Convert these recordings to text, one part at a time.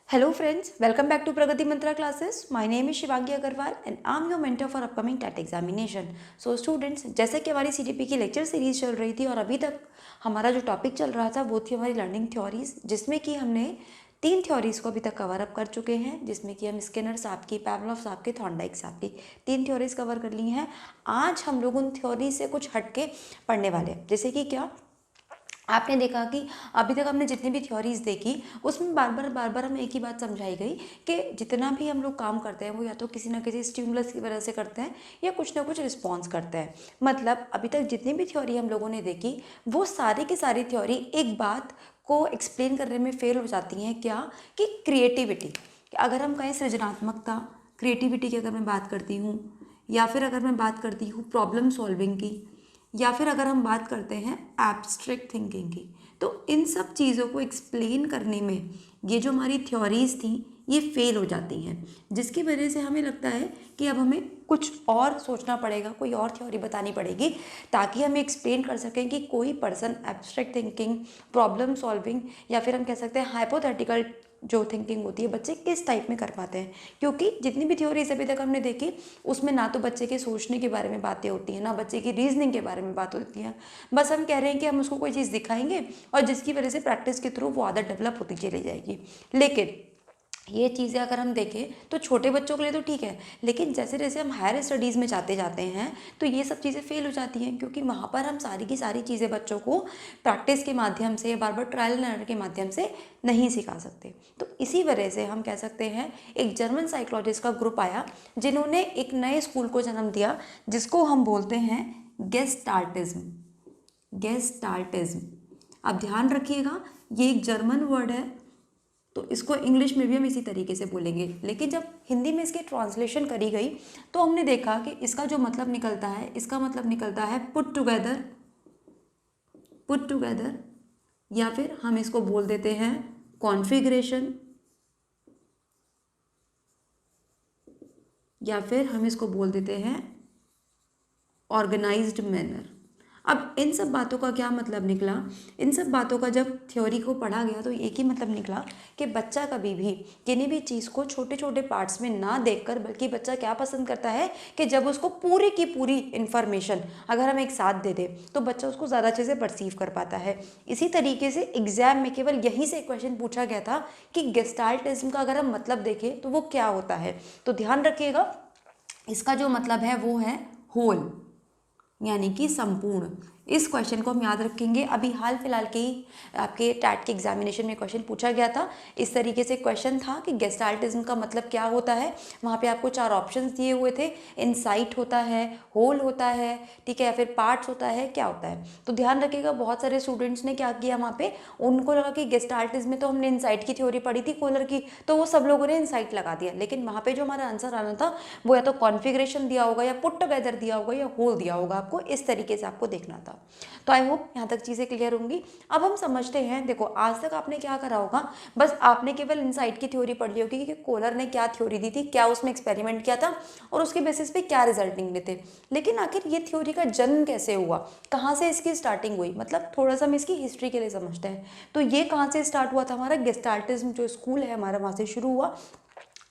Hello friends, welcome back to Pragati Mantra classes. My name is Shivangi Agarwal and I'm your mentor for upcoming TET examination. So students, जैसे कि हमारी CTP की lecture series चल रही थी और अभी तक हमारा जो टॉपिक चल रहा था वो थी हमारी लर्निंग थ्योरीज, जिसमें कि हमने 3 थ्योरीज को अभी तक कवर अप कर चुके हैं, जिसमें कि हम स्किनर साहब की, पैवलोव साहब की, थॉर्नडाइक साहब की 3 थ्योरीज कवर कर ली हैं। आज हम लोग उन थ्योरी से कुछ हटके पढ़ने वाले हैं। जैसे कि क्या आपने देखा कि अभी तक हमने जितनी भी थ्योरीज देखी उसमें बार बार हमें एक ही बात समझाई गई कि जितना भी हम लोग काम करते हैं वो या तो किसी ना किसी स्टिमुलस की वजह से करते हैं या कुछ ना कुछ रिस्पॉन्स करते हैं। मतलब अभी तक जितनी भी थ्योरी हम लोगों ने देखी वो सारी की सारी थ्योरी एक बात को एक्सप्लेन करने में फेल हो जाती हैं, क्या कि क्रिएटिविटी। अगर हम कहें सृजनात्मकता, क्रिएटिविटी की अगर मैं बात करती हूँ, या फिर अगर मैं बात करती हूँ प्रॉब्लम सॉल्विंग की, या फिर अगर हम बात करते हैं एब्स्ट्रैक्ट थिंकिंग की, तो इन सब चीज़ों को एक्सप्लेन करने में ये जो हमारी थ्योरीज थी ये फेल हो जाती हैं, जिसकी वजह से हमें लगता है कि अब हमें कुछ और सोचना पड़ेगा, कोई और थ्योरी बतानी पड़ेगी ताकि हम एक्सप्लेन कर सकें कि कोई person abstract thinking, problem solving या फिर हम कह सकते हैं हाइपोथेटिकल जो थिंकिंग होती है बच्चे किस टाइप में कर पाते हैं। क्योंकि जितनी भी थ्योरीज अभी तक हमने देखी उसमें ना तो बच्चे के सोचने के बारे में बातें होती हैं, ना बच्चे की रीजनिंग के बारे में बात होती है। बस हम कह रहे हैं कि हम उसको कोई चीज़ दिखाएंगे और जिसकी वजह से प्रैक्टिस के थ्रू वो आदत डेवलप होती चली जाएगी। लेकिन ये चीज़ें अगर हम देखें तो छोटे बच्चों के लिए तो ठीक है, लेकिन जैसे जैसे हम हायर स्टडीज़ में जाते जाते हैं तो ये सब चीज़ें फेल हो जाती हैं, क्योंकि वहाँ पर हम सारी की सारी चीज़ें बच्चों को प्रैक्टिस के माध्यम से, बार बार ट्रायल एंड एरर के माध्यम से नहीं सिखा सकते। तो इसी वजह से हम कह सकते हैं एक जर्मन साइकोलॉजिस्ट का ग्रुप आया जिन्होंने एक नए स्कूल को जन्म दिया जिसको हम बोलते हैं गेस्टाल्टिज्म। गेस्टाल्टिज्म, अब ध्यान रखिएगा ये एक जर्मन वर्ड है तो इसको इंग्लिश में भी हम इसी तरीके से बोलेंगे, लेकिन जब हिंदी में इसकी ट्रांसलेशन करी गई तो हमने देखा कि इसका जो मतलब निकलता है, इसका मतलब निकलता है पुट टुगेदर, पुट टुगेदर, या फिर हम इसको बोल देते हैं कॉन्फ़िगरेशन, या फिर हम इसको बोल देते हैं ऑर्गेनाइज्ड मैनर। अब इन सब बातों का क्या मतलब निकला, इन सब बातों का जब थ्योरी को पढ़ा गया तो एक ही मतलब निकला कि बच्चा कभी भी किसी भी चीज़ को छोटे छोटे पार्ट्स में ना देखकर, बल्कि बच्चा क्या पसंद करता है कि जब उसको पूरी की पूरी इन्फॉर्मेशन अगर हम एक साथ दे दें तो बच्चा उसको ज़्यादा अच्छे से परसीव कर पाता है। इसी तरीके से एग्जाम में केवल यहीं से क्वेश्चन पूछा गया था कि गेस्टाल्टिज्म का अगर हम मतलब देखें तो वो क्या होता है। तो ध्यान रखिएगा इसका जो मतलब है वो है होल, यानी कि संपूर्ण। इस क्वेश्चन को हम याद रखेंगे। अभी हाल फिलहाल के ही आपके टैट के एग्जामिनेशन में क्वेश्चन पूछा गया था, इस तरीके से क्वेश्चन था कि गेस्टाल्टिज्म का मतलब क्या होता है। वहाँ पे आपको 4 ऑप्शंस दिए हुए थे, इनसाइट होता है, होल होता है, ठीक है, या फिर पार्ट्स होता है, क्या होता है। तो ध्यान रखिएगा बहुत सारे स्टूडेंट्स ने क्या किया वहाँ पे, उनको लगा कि गेस्टाल्टिज्म में तो हमने इनसाइट की थ्योरी पढ़ी थी कोलर की, तो वो सब लोगों ने इनसाइट लगा दिया, लेकिन वहाँ पे जो हमारा आंसर आना था वो या तो कॉन्फिगरेशन दिया होगा या पुट टुगेदर दिया होगा या होल दिया होगा, आपको इस तरीके से आपको देखना था। तो आई होप यहाँ तक चीज़ें क्लियर होंगी। अब हम समझते हैं, देखो आज तक आपने क्या करा होगा, बस आपने केवल इनसाइट की थ्योरी पढ़ ली होगी कि कोलर ने क्या थ्योरी दी थी, क्या उसमें एक्सपेरिमेंट किया था और उसके बेसिस पे क्या रिजल्ट निकले थे। लेकिन आखिर ये थ्योरी का जन्म कैसे हुआ, कहाँ से इसकी स्टार्टिंग हुई, मतलब थोड़ा सा हम इसकी हिस्ट्री के लिए समझते हैं। तो ये कहाँ से स्टार्ट हुआ था, हमारा गेस्टाल्टिज्म जो स्कूल है हमारा वहाँ से शुरू हुआ।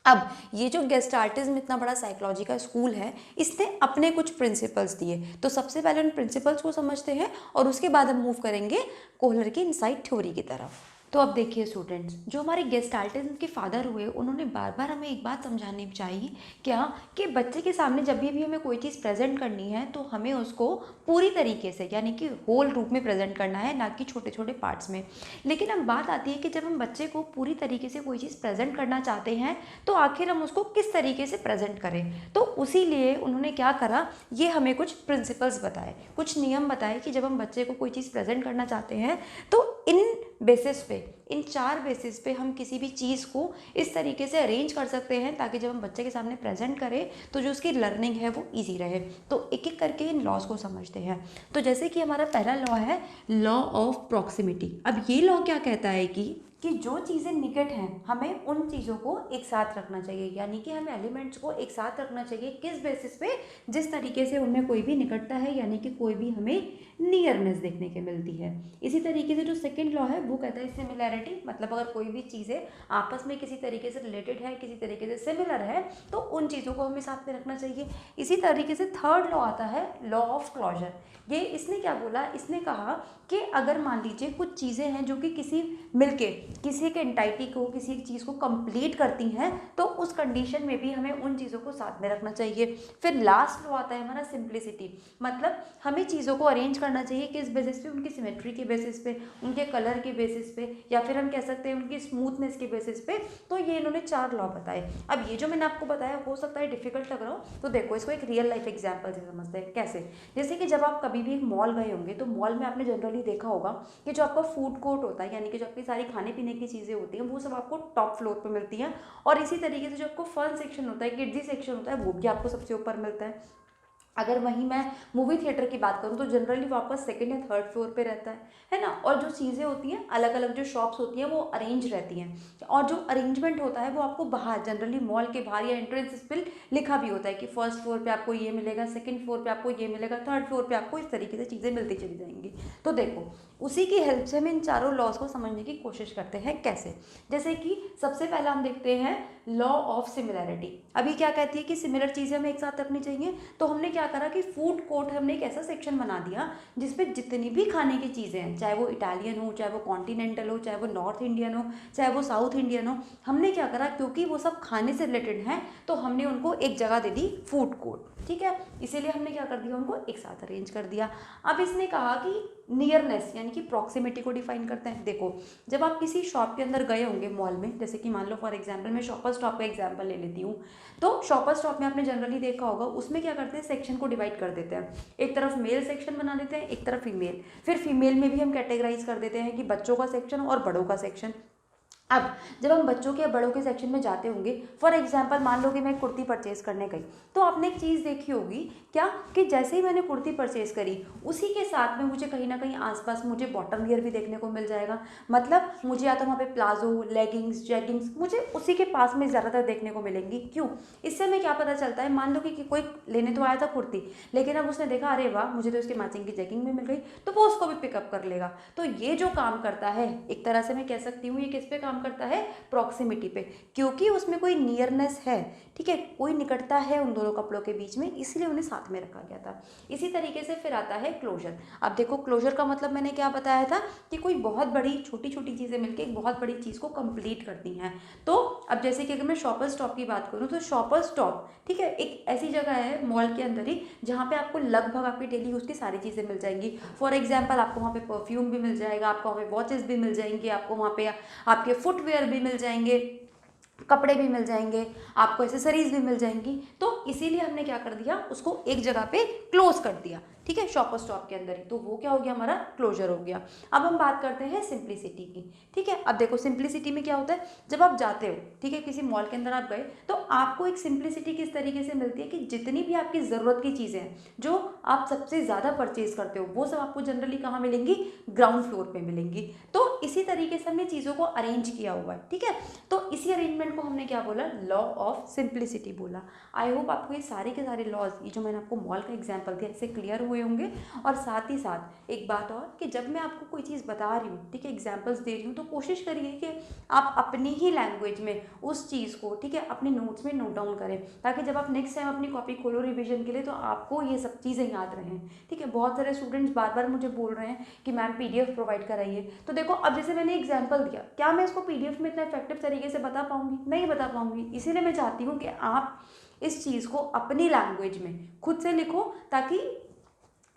अब ये जो गेस्टाल्टिज्म इतना बड़ा साइकोलॉजी का स्कूल है, इसने अपने कुछ प्रिंसिपल्स दिए, तो सबसे पहले उन प्रिंसिपल्स को समझते हैं और उसके बाद हम मूव करेंगे कोहलर की इनसाइट थ्योरी की तरफ। तो अब देखिए स्टूडेंट्स, जो हमारे गेस्टाल्टिज्म के फादर हुए उन्होंने बार बार हमें एक बात समझानी चाहिए, क्या कि बच्चे के सामने जब भी हमें कोई चीज़ प्रेजेंट करनी है तो हमें उसको पूरी तरीके से यानी कि होल रूप में प्रेजेंट करना है, ना कि छोटे छोटे पार्ट्स में। लेकिन अब बात आती है कि जब हम बच्चे को पूरी तरीके से कोई चीज़ प्रेजेंट करना चाहते हैं तो आखिर हम उसको किस तरीके से प्रेजेंट करें। तो उसी लिए उन्होंने क्या करा, ये हमें कुछ प्रिंसिपल्स बताए, कुछ नियम बताए कि जब हम बच्चे को कोई चीज़ प्रेजेंट करना चाहते हैं तो इन बेसिस पे, इन 4 बेसिस पे हम किसी भी चीज़ को इस तरीके से अरेंज कर सकते हैं ताकि जब हम बच्चे के सामने प्रेजेंट करें तो जो उसकी लर्निंग है वो ईजी रहे। तो एक एक करके इन लॉज को समझते हैं। तो जैसे कि हमारा पहला लॉ है लॉ ऑफ प्रॉक्सिमिटी। अब ये लॉ क्या कहता है कि जो चीज़ें निकट हैं हमें उन चीज़ों को एक साथ रखना चाहिए, यानी कि हमें एलिमेंट्स को एक साथ रखना चाहिए। किस बेसिस पे, जिस तरीके से उनमें कोई भी निकटता है, यानी कि कोई भी हमें नियरनेस देखने के मिलती है। इसी तरीके से जो सेकंड लॉ है वो कहता है सिमिलैरिटी, मतलब अगर कोई भी चीज़ें आपस में किसी तरीके से रिलेटेड है, किसी तरीके से सिमिलर है, तो उन चीज़ों को हमें साथ में रखना चाहिए। इसी तरीके से थर्ड लॉ आता है लॉ ऑफ क्लोजर। ये इसने क्या बोला, इसने कहा कि अगर मान लीजिए कुछ चीज़ें हैं जो कि किसी मिलके किसी के एंटाइटी को, किसी चीज़ को कंप्लीट करती हैं, तो उस कंडीशन में भी हमें उन चीज़ों को साथ में रखना चाहिए। फिर लास्ट लॉ आता है हमारा सिंप्लिसिटी, मतलब हमें चीज़ों को अरेंज करना चाहिए किस बेसिस पे, उनकी सिमेट्री के बेसिस पे, उनके कलर के बेसिस पे, या फिर हम कह सकते हैं उनकी स्मूथनेस के बेसिस पे। तो ये इन्होंने 4 लॉ बताए। अब ये जो मैंने आपको बताया हो सकता है डिफिकल्ट लग रहा हो, तो देखो इसको एक रियल लाइफ एग्जाम्पल से समझते हैं। कैसे? जैसे कि जब आप कभी भी एक मॉल गए होंगे, तो मॉल में आपने जनरली देखा होगा कि जो आपका फूड कोर्ट होता है, यानी कि जो आपकी सारी खाने पीने की चीज़ें होती हैं, वो सब आपको टॉप फ्लोर पे मिलती हैं। और इसी तरीके से जो आपको फन सेक्शन होता है, किड्जी सेक्शन होता है, वो भी आपको सबसे ऊपर मिलता है। अगर वहीं मैं मूवी थिएटर की बात करूँ तो जनरली वो आपका सेकंड या थर्ड फ्लोर पे रहता है ना। और जो चीज़ें होती हैं, अलग अलग जो शॉप्स होती हैं, वो अरेंज रहती हैं, और जो अरेंजमेंट होता है वो आपको बाहर जनरली मॉल के बाहर या एंट्रेंस पे लिखा भी होता है कि फर्स्ट फ्लोर पे आपको ये मिलेगा, सेकंड फ्लोर पे आपको ये मिलेगा, थर्ड फ्लोर पे आपको इस तरीके से चीज़ें मिलती चली जाएंगी। तो देखो उसी की हेल्प से हम इन चारों लॉज को समझने की कोशिश करते हैं। कैसे? जैसे कि सबसे पहला हम देखते हैं लॉ ऑफ सिमिलैरिटी। अभी क्या कहती है कि सिमिलर चीज़ें हमें एक साथ रखनी चाहिए। तो हमने क्या करा कि फूड कोर्ट हमने एक ऐसा सेक्शन बना दिया जिसपे जितनी भी खाने की चीज़ें हैं, चाहे वो इटालियन हो, चाहे वो कॉन्टिनेंटल हो, चाहे वो नॉर्थ इंडियन हो, चाहे वो साउथ इंडियन हो, हमने क्या करा, क्योंकि वो सब खाने से रिलेटेड हैं, तो हमने उनको एक जगह दे दी फूड कोर्ट। ठीक है, इसीलिए हमने क्या कर दिया, उनको एक साथ अरेंज कर दिया। अब इसने कहा कि नियरनेस यानी कि प्रॉक्सिमिटी को डिफाइन करते हैं। देखो जब आप किसी शॉप के अंदर गए होंगे मॉल में, जैसे कि मान लो फॉर एग्जांपल मैं शॉपर्स स्टॉप का एग्जांपल ले लेती हूँ, तो शॉपर्स स्टॉप में आपने जनरली देखा होगा, उसमें क्या करते हैं, सेक्शन को डिवाइड कर देते हैं। एक तरफ मेल सेक्शन बना देते हैं, एक तरफ फीमेल। फिर फीमेल में भी हम कैटेगराइज कर देते हैं कि बच्चों का सेक्शन और बड़ों का सेक्शन। अब जब हम बच्चों के या बड़ों के सेक्शन में जाते होंगे, फॉर एग्जांपल मान लो कि मैं कुर्ती परचेज करने गई, तो आपने एक चीज़ देखी होगी क्या, कि जैसे ही मैंने कुर्ती परचेज करी, उसी के साथ में मुझे कहीं ना कहीं आसपास मुझे बॉटम वियर भी देखने को मिल जाएगा। मतलब मुझे या तो वहाँ पे प्लाजो, लेगिंग्स, जैगिंग्स मुझे उसी के पास में ज़्यादातर देखने को मिलेंगी। क्यों? इससे हमें क्या पता चलता है, मान लो कि कोई लेने तो आया था कुर्ती, लेकिन अब उसने देखा अरे वाह मुझे तो इसके मैचिंग की जैगिंग भी मिल गई, तो वो उसको भी पिकअप कर लेगा। तो ये जो काम करता है, एक तरह से मैं कह सकती हूँ ये किस पे काम करता है, प्रॉक्सिमिटी पे, क्योंकि उसमें कोई नियरनेस है। ठीक है, कोई निकटता है उन दोनों कपड़ों के बीच में, इसलिए उन्हें साथ में रखा गया था। इसी तरीके से फिर आता है क्लोजर। अब देखो क्लोजर का मतलब मैंने क्या बताया था कि कोई बहुत बड़ी छोटी छोटी चीज़ें मिलकर एक बहुत बड़ी चीज़ को कंप्लीट करती हैं। तो अब जैसे कि अगर मैं शॉपर स्टॉप की बात करूँ, तो शॉपर स्टॉप ठीक है एक ऐसी जगह है मॉल के अंदर ही जहाँ पे आपको लगभग आपकी डेली यूज़ की सारी चीज़ें मिल जाएंगी। फॉर एग्जाम्पल आपको वहाँ पे परफ्यूम भी मिल जाएगा, आपको वहाँ पे वॉचेस भी मिल जाएंगे, आपको वहाँ पे आपके फुटवेयर भी मिल जाएंगे, कपड़े भी मिल जाएंगे, आपको एसेसरीज भी मिल जाएंगी। तो इसीलिए हमने क्या कर दिया, उसको एक जगह पे क्लोज कर दिया। ठीक है, शॉपर स्टॉप के अंदर ही, तो वो क्या हो गया, हमारा क्लोजर हो गया। अब हम बात करते हैं सिंप्लिसिटी की। ठीक है, अब देखो सिंप्लिसिटी में क्या होता है, जब आप जाते हो ठीक है किसी मॉल के अंदर आप गए, तो आपको एक सिंप्लिसिटी किस तरीके से मिलती है कि जितनी भी आपकी ज़रूरत की चीज़ें हैं जो आप सबसे ज़्यादा परचेज करते हो, वो सब आपको जनरली कहाँ मिलेंगी, ग्राउंड फ्लोर पे मिलेंगी। तो इसी तरीके से हमने चीज़ों को अरेंज किया हुआ है। ठीक है, तो इसी अरेंजमेंट को हमने क्या बोला, लॉ ऑफ सिंप्लिसिटी बोला। आई होप आपको ये सारे के सारे लॉज, ये जो मैंने आपको मॉल का एग्जाम्पल दिया, इससे क्लियर हुए होंगे। और साथ ही साथ एक बात और, कि जब मैं आपको कोई चीज़ बता रही हूँ, ठीक है एग्जाम्पल्स दे रही हूँ, तो कोशिश करिए कि आप अपनी ही लैंग्वेज में उस चीज़ को ठीक है अपने नोट्स में नोट डाउन करें, ताकि जब आप नेक्स्ट टाइम अपनी कॉपी खोलो रिवीजन के लिए, तो आपको ये सब चीज़ें याद रहें। ठीक है, बहुत सारे स्टूडेंट्स बार बार मुझे बोल रहे हैं कि मैम PDF प्रोवाइड कराइए। तो देखो अब जैसे मैंने एग्जाम्पल दिया, क्या मैं इसको PDF में इतना इफेक्टिव तरीके से बता पाऊंगी, नहीं बता पाऊंगी। इसीलिए मैं चाहती हूँ कि आप इस चीज़ को अपनी लैंग्वेज में खुद से लिखो, ताकि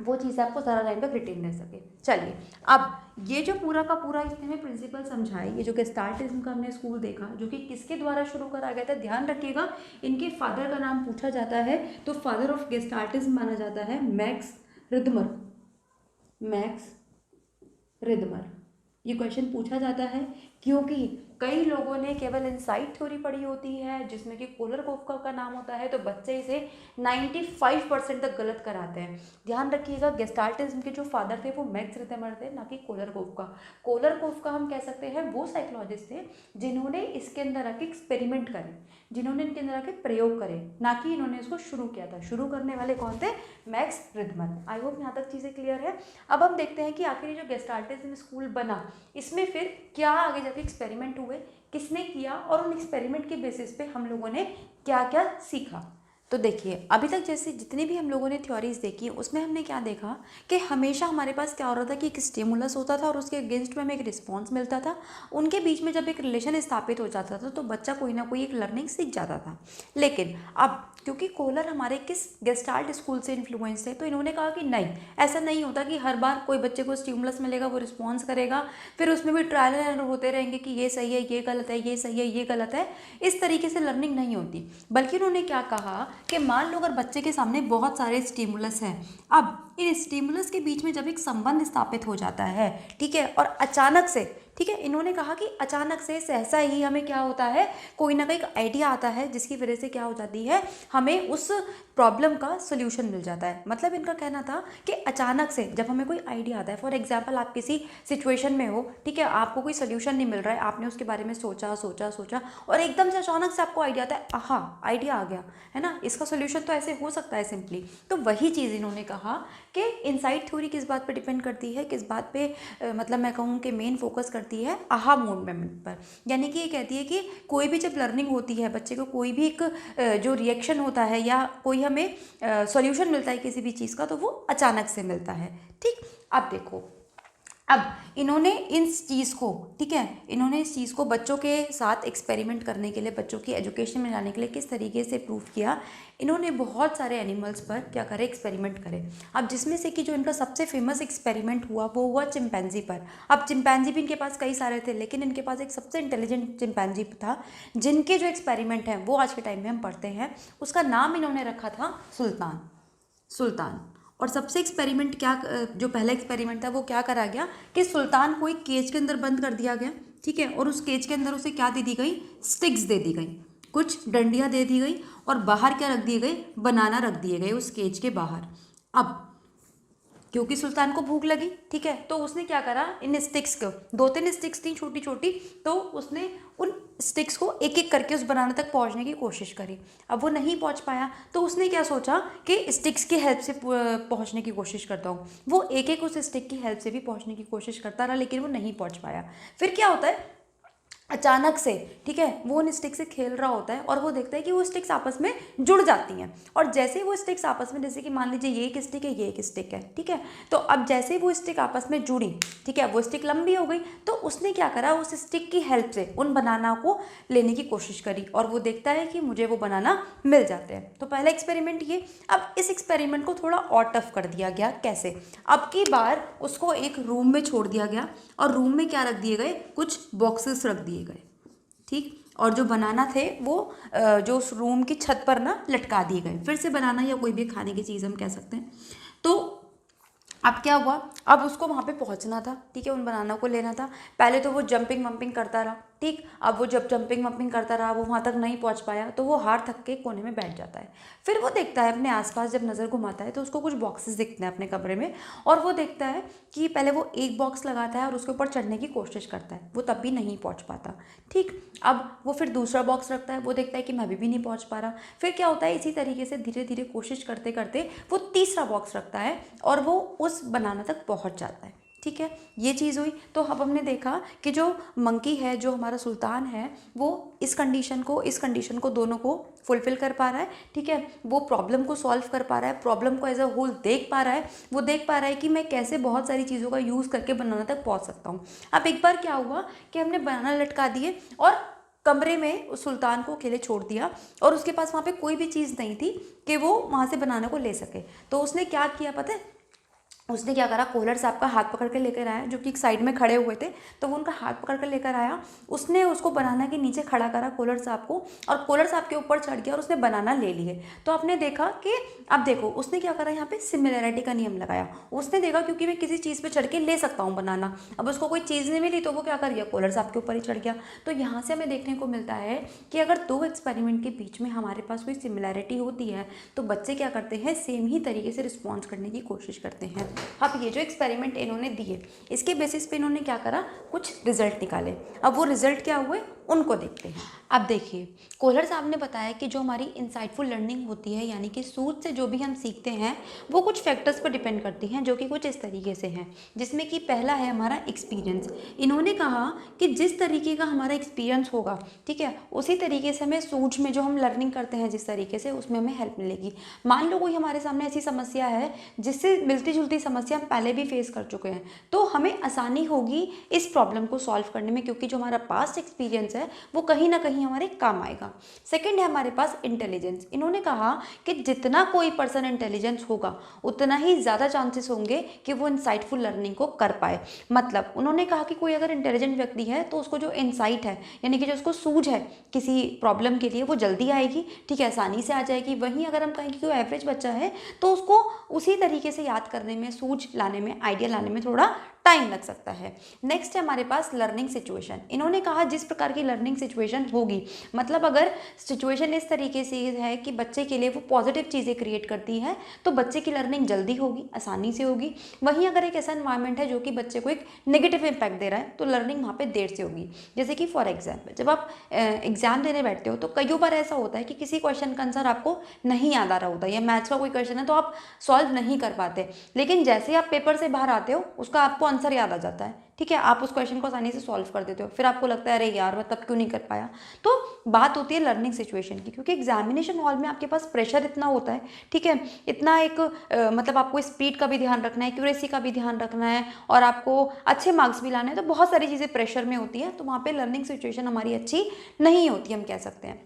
वो चीज़ आपको ज़्यादा टाइम तक रिटेन रह सके। चलिए, अब ये जो पूरा का पूरा इसने हमें प्रिंसिपल समझाए, ये जो गेस्टाल्टिज्म का हमने स्कूल देखा, जो कि किसके द्वारा शुरू करा गया था, ध्यान रखिएगा इनके फादर का नाम पूछा जाता है, तो फादर ऑफ गेस्टाल्टिज्म माना जाता है मैक्स रिदमर। मैक्स रिदमर, ये क्वेश्चन पूछा जाता है क्योंकि कई लोगों ने केवल इनसाइट थ्योरी पढ़ी होती है जिसमें कि कोलरकोफ्का का नाम होता है, तो बच्चे इसे 95% तक गलत कराते हैं। ध्यान रखिएगा, गेस्टाल्टिज्म के जो फादर थे वो मैक्स रितेमर थे, ना कि कोलरकोफ्का। कोलरकोफ्का हम कह सकते हैं वो साइकोलॉजिस्ट थे जिन्होंने इसके अंदर आके एक्सपेरिमेंट करे, जिन्होंने इनके अंदर आके प्रयोग करे, ना कि इन्होंने इसको शुरू किया था। शुरू करने वाले कौन थे? मैक्स रितमर। आई होप यहाँ तक चीज़ें क्लियर है। अब हम देखते हैं कि आखिर ये जो गेस्टाल्टिज्म स्कूल बना, इसमें फिर क्या आगे जाके एक्सपेरिमेंट हुए, किसने किया, और उन एक्सपेरिमेंट के बेसिस पे हम लोगों ने क्या क्या सीखा। तो देखिए, अभी तक जैसे जितनी भी हम लोगों ने थ्योरीज देखी उसमें हमने क्या देखा कि हमेशा हमारे पास क्या हो रहा था कि एक स्टिमुलस होता था और उसके अगेंस्ट में हमें एक रिस्पॉन्स मिलता था। उनके बीच में जब एक रिलेशन स्थापित हो जाता था तो बच्चा कोई ना कोई एक लर्निंग सीख जाता था। लेकिन अब क्योंकि कोलर हमारे किस गेस्टाल्ट स्कूल से इन्फ्लुएंस है, तो इन्होंने कहा कि नहीं, ऐसा नहीं होता कि हर बार कोई बच्चे को स्टिमुलस मिलेगा वो रिस्पॉन्स करेगा, फिर उसमें भी ट्रायल एंड एरर होते रहेंगे कि ये सही है, ये गलत है, ये सही है, ये गलत है। इस तरीके से लर्निंग नहीं होती। बल्कि उन्होंने क्या कहा कि मान लो अगर बच्चे के सामने बहुत सारे स्टिमुलस हैं, अब इन स्टिमुलस के बीच में जब एक संबंध स्थापित हो जाता है, ठीक है, और अचानक से, ठीक है, इन्होंने कहा कि अचानक से सहसा ही हमें क्या होता है, कोई ना कोई आइडिया आता है जिसकी वजह से क्या हो जाती है, हमें उस प्रॉब्लम का सोल्यूशन मिल जाता है। मतलब इनका कहना था कि अचानक से जब हमें कोई आइडिया आता है, फॉर एग्जांपल आप किसी सिचुएशन में हो, ठीक है, आपको कोई सोल्यूशन नहीं मिल रहा है, आपने उसके बारे में सोचा सोचा सोचा और एकदम से अचानक से आपको आइडिया आता है, आहा आइडिया आ गया है ना, इसका सोल्यूशन तो ऐसे हो सकता है सिंपली। तो वही चीज़ इन्होंने कहा कि इनसाइट थ्योरी किस बात पर डिपेंड करती है, किस बात पे मतलब मैं कहूँ कि मेन फोकस करती है, आहा मोमेंट पर। यानी कि ये कहती है कि कोई भी जब लर्निंग होती है, बच्चे को कोई भी एक जो रिएक्शन होता है या कोई हमें सॉल्यूशन मिलता है किसी भी चीज़ का, तो वो अचानक से मिलता है। ठीक, अब देखो, अब इन्होंने इस चीज़ को, ठीक है, इन्होंने इस चीज़ को बच्चों के साथ एक्सपेरिमेंट करने के लिए, बच्चों की एजुकेशन में लाने के लिए किस तरीके से प्रूव किया। इन्होंने बहुत सारे एनिमल्स पर क्या करे, एक्सपेरिमेंट करे। अब जिसमें से कि जो इनका सबसे फेमस एक्सपेरिमेंट हुआ वो हुआ चिंपैंजी पर। अब चिंपैंजी भी इनके पास कई सारे थे, लेकिन इनके पास एक सबसे इंटेलिजेंट चिंपैंजी था जिनके जो एक्सपेरिमेंट हैं वो आज के टाइम में हम पढ़ते हैं। उसका नाम इन्होंने रखा था सुल्तान। सुल्तान। और सबसे एक्सपेरिमेंट क्या, जो पहला एक्सपेरिमेंट था वो क्या करा गया कि सुल्तान को एक केज के अंदर बंद कर दिया गया, ठीक है, और उस केज के अंदर उसे क्या दे दी गई, स्टिक्स दे दी गई, कुछ डंडियाँ दे दी गई, और बाहर क्या रख दिए गए, बनाना रख दिए गए उस केज के बाहर। अब क्योंकि सुल्तान को भूख लगी, ठीक है, तो उसने क्या करा, इन स्टिक्स को, 2-3 स्टिक्स थी छोटी छोटी, तो उसने उन स्टिक्स को एक एक करके उस बनाने तक पहुंचने की कोशिश करी। अब वो नहीं पहुंच पाया तो उसने क्या सोचा कि स्टिक्स की हेल्प से पहुंचने की कोशिश करता हूँ। वो एक एक उस स्टिक की हेल्प से भी पहुंचने की कोशिश करता रहा, लेकिन वो नहीं पहुंच पाया। फिर क्या होता है, अचानक से, ठीक है, वो उन स्टिक से खेल रहा होता है और वो देखता है कि वो स्टिक्स आपस में जुड़ जाती हैं। और जैसे ही वो स्टिक्स आपस में, जैसे कि मान लीजिए ये एक स्टिक है, ये एक स्टिक है, ठीक है, तो अब जैसे ही वो स्टिक आपस में जुड़ी, ठीक है, वो स्टिक लंबी हो गई, तो उसने क्या करा, उस स्टिक की हेल्प से उन बनाना को लेने की कोशिश करी और वो देखता है कि मुझे वो बनाना मिल जाते हैं। तो पहला एक्सपेरिमेंट ये। अब इस एक्सपेरिमेंट को थोड़ा और टफ कर दिया गया। कैसे? अब की बार उसको एक रूम में छोड़ दिया गया और रूम में क्या रख दिए गए, कुछ बॉक्सेस रख दिए गए, ठीक, और जो बनाना थे वो जो उस रूम की छत पर ना लटका दिए गए। फिर से बनाना या कोई भी खाने की चीज़ हम कह सकते हैं। तो अब क्या हुआ, अब उसको वहाँ पे पहुँचना था, ठीक है, उन बनाना को लेना था। पहले तो वो जंपिंग वंपिंग करता रहा, ठीक, अब वो जब जंपिंग वंपिंग करता रहा, वो वहाँ तक नहीं पहुँच पाया, तो वो हार थक के कोने में बैठ जाता है। फिर वो देखता है अपने आसपास, जब नज़र घुमाता है तो उसको कुछ बॉक्सेस दिखते हैं अपने कमरे में, और वो देखता है कि पहले वो एक बॉक्स लगाता है और उसके ऊपर चढ़ने की कोशिश करता है, वो तब भी नहीं पहुँच पाता, ठीक। अब वो फिर दूसरा बॉक्स रखता है, वो देखता है कि मैं अभी भी नहीं पहुँच पा रहा। फिर क्या होता है, इसी तरीके से धीरे धीरे कोशिश करते करते वो तीसरा बॉक्स रखता है और वो उस बनाना तक पहुँच जाता है, ठीक है, ये चीज़ हुई। तो अब हमने देखा कि जो मंकी है, जो हमारा सुल्तान है, वो इस कंडीशन को दोनों को फुलफिल कर पा रहा है, ठीक है, वो प्रॉब्लम को सॉल्व कर पा रहा है, प्रॉब्लम को एज अ होल देख पा रहा है, वो देख पा रहा है कि मैं कैसे बहुत सारी चीज़ों का यूज़ करके बनाना तक पहुंच सकता हूँ। अब एक बार क्या हुआ कि हमने बनाना लटका दिए और कमरे में उस सुल्तान को अकेले छोड़ दिया और उसके पास वहाँ पे कोई भी चीज़ नहीं थी कि वो वहाँ से बनाने को ले सके। तो उसने क्या किया पता है, उसने क्या करा, कोहलर साहब का हाथ पकड़ के लेकर आया, जो कि एक साइड में खड़े हुए थे, तो वो उनका हाथ पकड़ कर लेकर आया। उसने उसको बनाना के नीचे खड़ा करा कोहलर साहब को, और कोहलर साहब के ऊपर चढ़ गया और उसने बनाना ले लिए। तो आपने देखा कि अब देखो उसने क्या करा, यहाँ पे सिमिलैरिटी का नियम लगाया। उसने देखा क्योंकि मैं किसी चीज़ पे चढ़ के ले सकता हूँ बनाना, अब उसको कोई चीज़ नहीं मिली तो वो क्या कर गया, कोहलर साहब के ऊपर ही चढ़ गया। तो यहाँ से हमें देखने को मिलता है कि अगर दो एक्सपेरिमेंट के बीच में हमारे पास कोई सिमिलैरिटी होती है तो बच्चे क्या करते हैं, सेम ही तरीके से रिस्पॉन्स करने की कोशिश करते हैं। अब ये जो एक्सपेरिमेंट इन्होंने दिए, इसके बेसिस पे इन्होंने क्या करा, कुछ रिजल्ट निकाले। अब वो रिजल्ट क्या हुए उनको देखते हैं। अब देखिए, कोहलर साहब ने बताया कि जो हमारी इंसाइटफुल लर्निंग होती है, यानी कि सूझ से जो भी हम सीखते हैं, वो कुछ फैक्टर्स पर डिपेंड करती हैं, जो कि कुछ इस तरीके से हैं, जिसमें कि पहला है हमारा एक्सपीरियंस। इन्होंने कहा कि जिस तरीके का हमारा एक्सपीरियंस होगा, ठीक है, उसी तरीके से हमें सूझ में जो हम लर्निंग करते हैं जिस तरीके से, उसमें हमें हेल्प मिलेगी। मान लो कोई हमारे सामने ऐसी समस्या है जिससे मिलती जुलती समस्या हम पहले भी फेस कर चुके हैं, तो हमें आसानी होगी इस प्रॉब्लम को सॉल्व करने में, क्योंकि जो हमारा पास्ट एक्सपीरियंस है वो कहीं ना कहीं हमारे काम आएगा। सेकंड है हमारे पास इंटेलिजेंस। इन्होंने कहा कि जितना कोई पर्सन इंटेलिजेंस होगा उतना ही ज़्यादा चांसेस होंगे कि वो इंसाइटफुल लर्निंग को कर पाए। मतलब उन्होंने कहा कि कोई अगर इंटेलिजेंट व्यक्ति है तो उसको जो इंसाइट है, यानी कि जो उसको सूझ है किसी प्रॉब्लम के लिए, वो जल्दी आएगी, ठीक है, आसानी से आ जाएगी। वहीं अगर हम कहें कि कोई एवरेज बच्चा है तो उसको उसी तरीके से याद करने में, सूझ लाने में, आइडिया लाने में थोड़ा टाइम लग सकता है। नेक्स्ट है हमारे पास लर्निंग सिचुएशन। इन्होंने कहा जिस प्रकार की लर्निंग सिचुएशन होगी, मतलब अगर सिचुएशन इस तरीके से है कि बच्चे के लिए वो पॉजिटिव चीज़ें क्रिएट करती है तो बच्चे की लर्निंग जल्दी होगी, आसानी से होगी। वहीं अगर एक ऐसा एनवायरनमेंट है जो कि बच्चे को एक नेगेटिव इम्पैक्ट दे रहा है तो लर्निंग वहाँ पे देर से होगी। जैसे कि फॉर एग्जाम्पल, जब आप एग्जाम देने बैठते हो तो कई बार ऐसा होता है कि किसी क्वेश्चन का आंसर आपको नहीं याद आ रहा होता, या मैथ्स का कोई क्वेश्चन है तो आप सॉल्व नहीं कर पाते, लेकिन जैसे आप पेपर से बाहर आते हो उसका आपको आंसर याद आ जाता है, ठीक है, आप उस क्वेश्चन को आसानी से सॉल्व कर देते हो। फिर आपको लगता है अरे यार मैं तब क्यों नहीं कर पाया। तो बात होती है लर्निंग सिचुएशन की, क्योंकि एग्जामिनेशन हॉल में आपके पास प्रेशर इतना होता है, ठीक है, इतना एक मतलब आपको स्पीड का भी ध्यान रखना है, एक्यूरेसी का भी ध्यान रखना है, और आपको अच्छे मार्क्स भी लाने हैं, तो बहुत सारी चीज़ें प्रेशर में होती है, तो वहाँ पर लर्निंग सिचुएशन हमारी अच्छी नहीं होती, हम कह सकते हैं।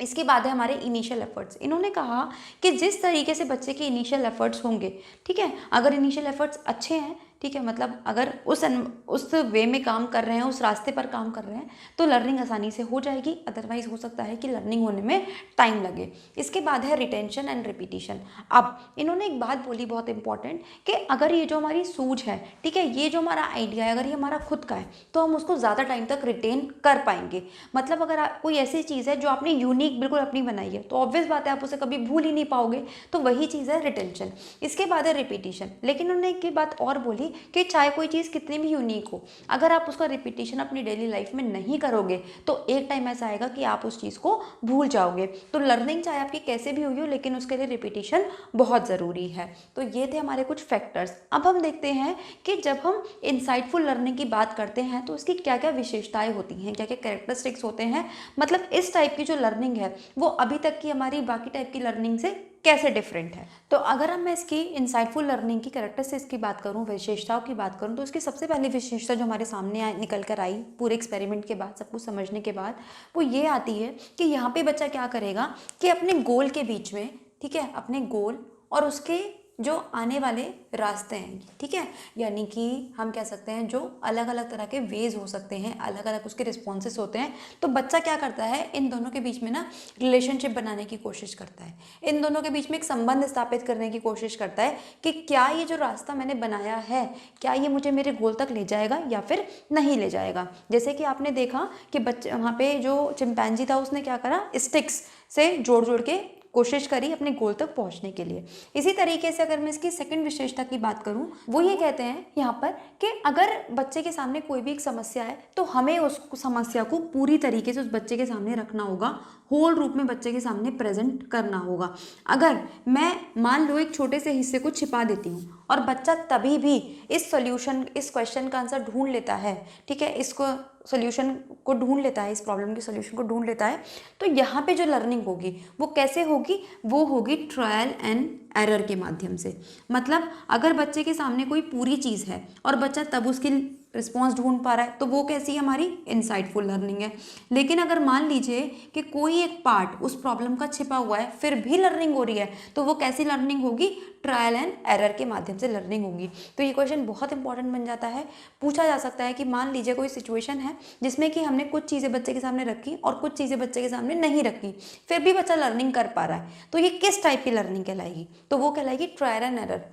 इसके बाद है हमारे इनिशियल एफर्ट्स। इन्होंने कहा कि जिस तरीके से बच्चे के इनिशियल एफर्ट्स होंगे, ठीक है, अगर इनिशियल एफर्ट्स अच्छे हैं, ठीक है, मतलब अगर उस वे में काम कर रहे हैं, उस रास्ते पर काम कर रहे हैं, तो लर्निंग आसानी से हो जाएगी। अदरवाइज हो सकता है कि लर्निंग होने में टाइम लगे। इसके बाद है रिटेंशन एंड रिपीटिशन। अब इन्होंने एक बात बोली बहुत इंपॉर्टेंट, कि अगर ये जो हमारी सूझ है, ठीक है, ये जो हमारा आइडिया है, अगर ये हमारा खुद का है तो हम उसको ज़्यादा टाइम तक रिटेन कर पाएंगे। मतलब अगर कोई ऐसी चीज़ है जो आपने यूनिक बिल्कुल अपनी बनाई है तो ऑब्वियस बात है आप उसे कभी भूल ही नहीं पाओगे, तो वही चीज़ है रिटेंशन। इसके बाद है रिपीटिशन। लेकिन उन्होंने एक बात और बोली कि चाहे कोई चीज़ कितनी भी यूनिक हो, अगर आप उसका रिपीटिशन अपनी डेली लाइफ में नहीं करोगे तो एक टाइम ऐसा आएगा कि आप उस चीज़ को भूल जाओगे। तो लर्निंग चाहे आपकी कैसे भी हुई हो, लेकिन उसके लिए रिपीटिशन बहुत ज़रूरी है। तो ये थे हमारे कुछ फैक्टर्स। अब हम देखते हैं कि जब हम इंसाइटफुल लर्निंग की बात करते हैं तो उसकी क्या क्या विशेषताएं होती हैं, क्या क्या कैरेक्टरिस्टिक्स होते हैं, मतलब इस टाइप की जो लर्निंग है वो अभी तक की हमारी बाकी टाइप की लर्निंग से कैसे डिफरेंट है। तो अगर हम मैं इसकी इंसाइटफुल लर्निंग की कैरेक्टरिस्टिक्स की बात करूं, विशेषताओं की बात करूं, तो इसकी सबसे पहली विशेषता जो हमारे सामने निकल कर आई पूरे एक्सपेरिमेंट के बाद, सब कुछ समझने के बाद, वो ये आती है कि यहाँ पे बच्चा क्या करेगा कि अपने गोल के बीच में, ठीक है, अपने गोल और उसके जो आने वाले रास्ते हैं, ठीक है, यानी कि हम कह सकते हैं जो अलग अलग तरह के वेज हो सकते हैं, अलग अलग उसके रिस्पॉन्सेस होते हैं, तो बच्चा क्या करता है इन दोनों के बीच में ना रिलेशनशिप बनाने की कोशिश करता है, इन दोनों के बीच में एक संबंध स्थापित करने की कोशिश करता है कि क्या ये जो रास्ता मैंने बनाया है, क्या ये मुझे मेरे गोल तक ले जाएगा या फिर नहीं ले जाएगा। जैसे कि आपने देखा कि बच्चे वहाँ पे जो चिंपैंजी था उसने क्या करा, स्टिक्स से जोड़ जोड़ के कोशिश करी अपने गोल तक पहुंचने के लिए। इसी तरीके से अगर मैं इसकी सेकंड विशेषता की बात करूं, वो ये कहते हैं यहाँ पर कि अगर बच्चे के सामने कोई भी एक समस्या है तो हमें उस समस्या को पूरी तरीके से उस बच्चे के सामने रखना होगा, होल रूप में बच्चे के सामने प्रेजेंट करना होगा। अगर मैं मान लो एक छोटे से हिस्से को छिपा देती हूँ और बच्चा तभी भी इस सॉल्यूशन, इस क्वेश्चन का आंसर ढूंढ लेता है, ठीक है, इसको सॉल्यूशन को ढूंढ लेता है, इस प्रॉब्लम के सॉल्यूशन को ढूंढ लेता है, तो यहाँ पे जो लर्निंग होगी वो कैसे होगी, वो होगी ट्रायल एंड एरर के माध्यम से। मतलब अगर बच्चे के सामने कोई पूरी चीज़ है और बच्चा तब उसकी रिस्पॉन्स ढूंढ पा रहा है, तो वो कैसी है हमारी इनसाइटफुल लर्निंग है। लेकिन अगर मान लीजिए कि कोई एक पार्ट उस प्रॉब्लम का छिपा हुआ है फिर भी लर्निंग हो रही है, तो वो कैसी लर्निंग होगी, ट्रायल एंड एरर के माध्यम से लर्निंग होगी। तो ये क्वेश्चन बहुत इंपॉर्टेंट बन जाता है। पूछा जा सकता है कि मान लीजिए कोई सिचुएशन है जिसमें कि हमने कुछ चीज़ें बच्चे के सामने रखी और कुछ चीज़ें बच्चे के सामने नहीं रखी, फिर भी बच्चा लर्निंग कर पा रहा है, तो ये किस टाइप की लर्निंग कहलाएगी, तो वो कहलाएगी ट्रायल एंड एरर।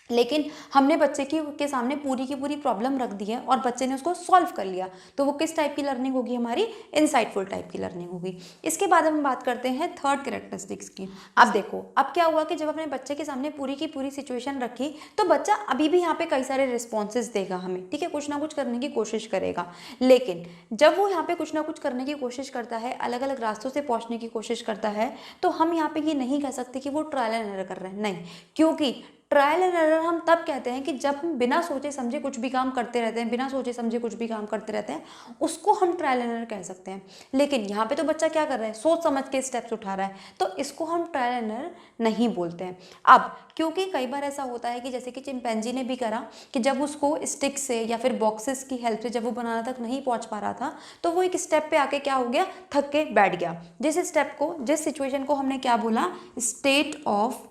लेकिन हमने बच्चे के सामने पूरी की पूरी प्रॉब्लम रख दी है और बच्चे ने उसको सॉल्व कर लिया, तो वो किस टाइप की लर्निंग होगी, हमारी इनसाइटफुल टाइप की लर्निंग होगी। इसके बाद हम बात करते हैं थर्ड कैरेक्टरिस्टिक्स की। अब देखो, अब क्या हुआ कि जब अपने बच्चे के सामने पूरी की पूरी सिचुएशन रखी, तो बच्चा अभी भी यहाँ पे कई सारे रिस्पॉन्सेज देगा हमें, ठीक है, कुछ ना कुछ करने की कोशिश करेगा। लेकिन जब वो यहाँ पे कुछ ना कुछ करने की कोशिश करता है, अलग अलग रास्तों से पहुँचने की कोशिश करता है, तो हम यहाँ पे ये नहीं कह सकते कि वो ट्रायल एंड एरर कर रहे हैं, नहीं, क्योंकि ट्रायल एंड एरर हम तब कहते हैं कि जब हम बिना सोचे समझे कुछ भी काम करते रहते हैं, बिना सोचे समझे कुछ भी काम करते रहते हैं, उसको हम ट्रायल एंड एरर कह सकते हैं। लेकिन यहाँ पे तो बच्चा क्या कर रहा है, सोच समझ के स्टेप्स उठा रहा है, तो इसको हम ट्रायल एंड एरर नहीं बोलते हैं। अब क्योंकि कई बार ऐसा होता है कि जैसे कि चिंपैंजी ने भी करा कि जब उसको स्टिक से या फिर बॉक्सेस की हेल्प से जब वो बनाना तक नहीं पहुँच पा रहा था, तो वो एक स्टेप पे आके क्या हो गया, थक के बैठ गया। जिस स्टेप को, जिस सिचुएशन को हमने क्या बोला, स्टेट ऑफ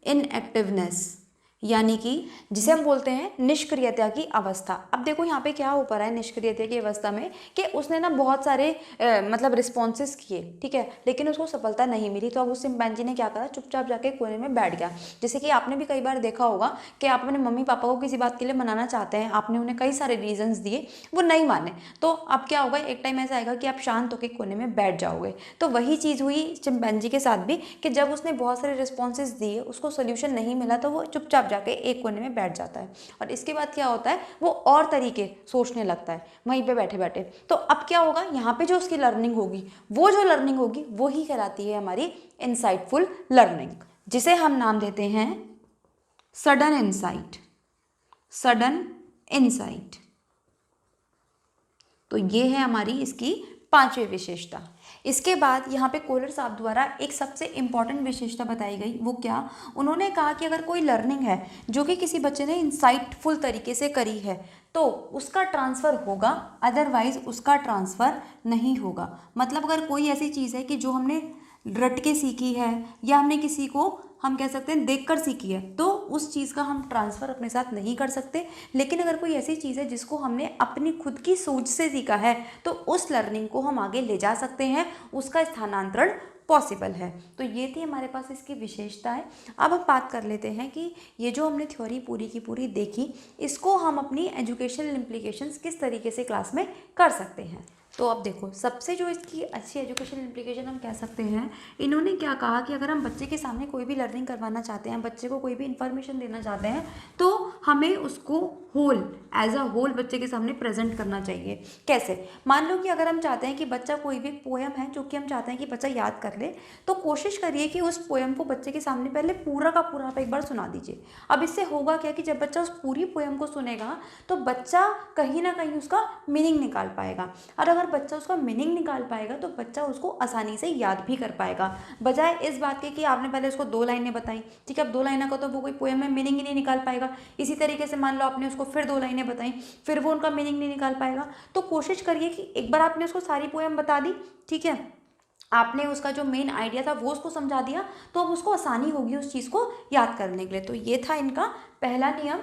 इनएक्टिवनेस, यानी कि जिसे हम बोलते हैं निष्क्रियता की अवस्था। अब देखो यहाँ पे क्या हो पा रहा है निष्क्रियता की अवस्था में, कि उसने ना बहुत सारे मतलब रिस्पॉन्सेस किए, ठीक है, लेकिन उसको सफलता नहीं मिली, तो अब उस चिंपैंजी ने क्या करा, चुपचाप जाके कोने में बैठ गया। जैसे कि आपने भी कई बार देखा होगा कि आप अपने मम्मी पापा को किसी बात के लिए मनाना चाहते हैं, आपने उन्हें कई सारे रीजन्स दिए, वो नहीं माने, तो अब क्या होगा, एक टाइम ऐसा आएगा कि आप शांत होकर कोने में बैठ जाओगे। तो वही चीज़ हुई चिंपैंजी के साथ भी, कि जब उसने बहुत सारे रिस्पॉन्सेज दिए, उसको सोल्यूशन नहीं मिला, तो वो चुपचाप जाके एक कोने में बैठ जाता है। और इसके बाद क्या होता है, वो और तरीके सोचने लगता है वहीं पे बैठे बैठे। तो अब क्या होगा, यहाँ पे जो उसकी लर्निंग होगी, वो जो लर्निंग होगी वो ही कहलाती है हमारी इनसाइटफुल लर्निंग, जिसे हम नाम देते हैं सडन इनसाइट। Sudden insight. तो ये है हमारी इसकी पांचवी विशेषता। इसके बाद यहाँ पे कोलर साहब द्वारा एक सबसे इंपॉर्टेंट विशेषता बताई गई, वो क्या, उन्होंने कहा कि अगर कोई लर्निंग है जो कि किसी बच्चे ने इंसाइटफुल तरीके से करी है, तो उसका ट्रांसफ़र होगा, अदरवाइज उसका ट्रांसफ़र नहीं होगा। मतलब अगर कोई ऐसी चीज़ है कि जो हमने रट के सीखी है या हमने किसी को, हम कह सकते हैं, देखकर सीखी है, तो उस चीज़ का हम ट्रांसफ़र अपने साथ नहीं कर सकते। लेकिन अगर कोई ऐसी चीज़ है जिसको हमने अपनी खुद की सोच से सीखा है, तो उस लर्निंग को हम आगे ले जा सकते हैं, उसका स्थानांतरण पॉसिबल है। तो ये थी हमारे पास इसकी विशेषताएं। अब हम बात कर लेते हैं कि ये जो हमने थ्योरी पूरी की पूरी देखी, इसको हम अपनी एजुकेशनल इम्प्लीकेशंस किस तरीके से क्लास में कर सकते हैं। तो अब देखो, सबसे जो इसकी अच्छी एजुकेशनल इम्प्लीकेशन हम कह सकते हैं, इन्होंने क्या कहा कि अगर हम बच्चे के सामने कोई भी लर्निंग करवाना चाहते हैं, बच्चे को कोई भी इन्फॉर्मेशन देना चाहते हैं, तो हमें उसको होल, एज अ होल बच्चे के सामने प्रेजेंट करना चाहिए। कैसे, मान लो कि अगर हम चाहते हैं कि बच्चा, कोई भी पोएम है जो कि हम चाहते हैं कि बच्चा याद कर ले, तो कोशिश करिए कि उस पोएम को बच्चे के सामने पहले पूरा का पूरा आप एक बार सुना दीजिए। अब इससे होगा क्या कि जब बच्चा उस पूरी पोएम को सुनेगा, तो बच्चा कहीं ना कहीं उसका मीनिंग निकाल पाएगा, और अगर बच्चा उसका मीनिंग निकाल पाएगा तो बच्चा उसको आसानी से याद भी कर पाएगा। बजाय इस बात के कि आपने पहले उसको 2 लाइनें बताई, ठीक है, अब 2 लाइनों का तो वो कोई पोएम में मीनिंग ही नहीं निकाल पाएगा। इसी तरीके से मान लो आपने उसको फिर 2 लाइनें बताई, फिर वो उनका मीनिंग नहीं निकाल पाएगा। तो कोशिश करिए कि एक बार आपने उसको सारी पोएम बता दी, ठीक है, आपने उसका जो मेन आइडिया था वो उसको समझा दिया, तो अब उसको आसानी होगी उस चीज़ को याद करने के लिए। तो ये था इनका पहला नियम,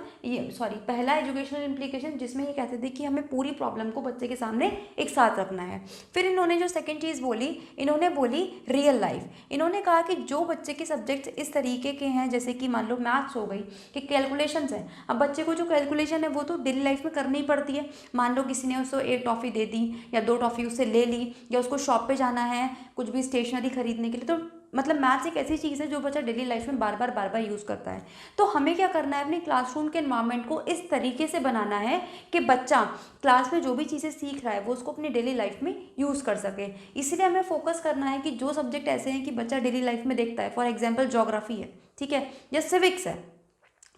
पहला एजुकेशनल इम्प्लीकेशन, जिसमें ये कहते थे कि हमें पूरी प्रॉब्लम को बच्चे के सामने एक साथ रखना है। फिर इन्होंने जो सेकंड चीज़ बोली, इन्होंने बोली रियल लाइफ। इन्होंने कहा कि जो बच्चे के सब्जेक्ट्स इस तरीके के हैं, जैसे कि मान लो मैथ्स हो गई, कि कैलकुलेशंस है, अब बच्चे को जो कैलकुलेशन है वो तो डेली लाइफ में करनी ही पड़ती है। मान लो किसी ने उसको 1 टॉफ़ी दे दी या 2 टॉफ़ी उससे ले ली, या उसको शॉप पे जाना है कुछ भी स्टेशनरी खरीदने के लिए, तो मतलब मैथ्स एक ऐसी चीज़ है जो बच्चा डेली लाइफ में बार बार यूज़ करता है। तो हमें क्या करना है, अपने क्लासरूम के एनवायरनमेंट को इस तरीके से बनाना है कि बच्चा क्लास में जो भी चीज़ें सीख रहा है वो उसको अपनी डेली लाइफ में यूज़ कर सके। इसलिए हमें फोकस करना है कि जो सब्जेक्ट ऐसे हैं कि बच्चा डेली लाइफ में देखता है, फॉर एग्जाम्पल ज्योग्राफी है, ठीक है, या सिविक्स है,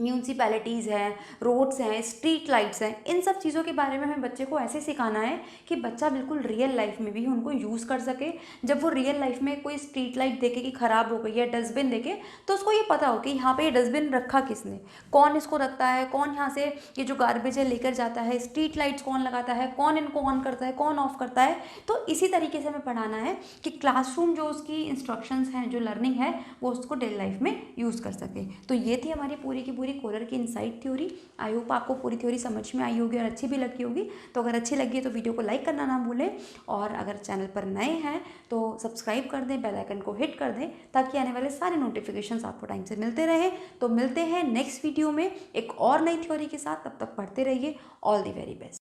म्यूनसिपैलिटीज़ हैं, रोड्स हैं, स्ट्रीट लाइट्स हैं, इन सब चीज़ों के बारे में हमें बच्चे को ऐसे सिखाना है कि बच्चा बिल्कुल रियल लाइफ में भी उनको यूज़ कर सके। जब वो रियल लाइफ में कोई स्ट्रीट लाइट देखे कि ख़राब हो गई है, डस्टबिन देखे, तो उसको ये पता हो कि यहाँ पे ये डस्टबिन रखा किसने, कौन इसको रखता है, कौन यहाँ से ये जो गार्बेज है लेकर जाता है, स्ट्रीट लाइट्स कौन लगाता है, कौन इनको ऑन करता है, कौन ऑफ करता है। तो इसी तरीके से हमें पढ़ाना है कि क्लासरूम जो उसकी इंस्ट्रक्शंस हैं, जो लर्निंग है, वो उसको डेली लाइफ में यूज़ कर सके। तो ये थी हमारी पूरी की पूरी कोलर की इनसाइड थ्योरी। आई होप आपको पूरी थ्योरी समझ में आई होगी और अच्छी भी लगी होगी। तो अगर अच्छी लगी है तो वीडियो को लाइक करना ना भूलें, और अगर चैनल पर नए हैं तो सब्सक्राइब कर दें, बेल आइकन को हिट कर दें, ताकि आने वाले सारे नोटिफिकेशंस आपको टाइम से मिलते रहें। तो मिलते हैं नेक्स्ट वीडियो में एक और नई थ्योरी के साथ। तब तक पढ़ते रहिए। All the very best.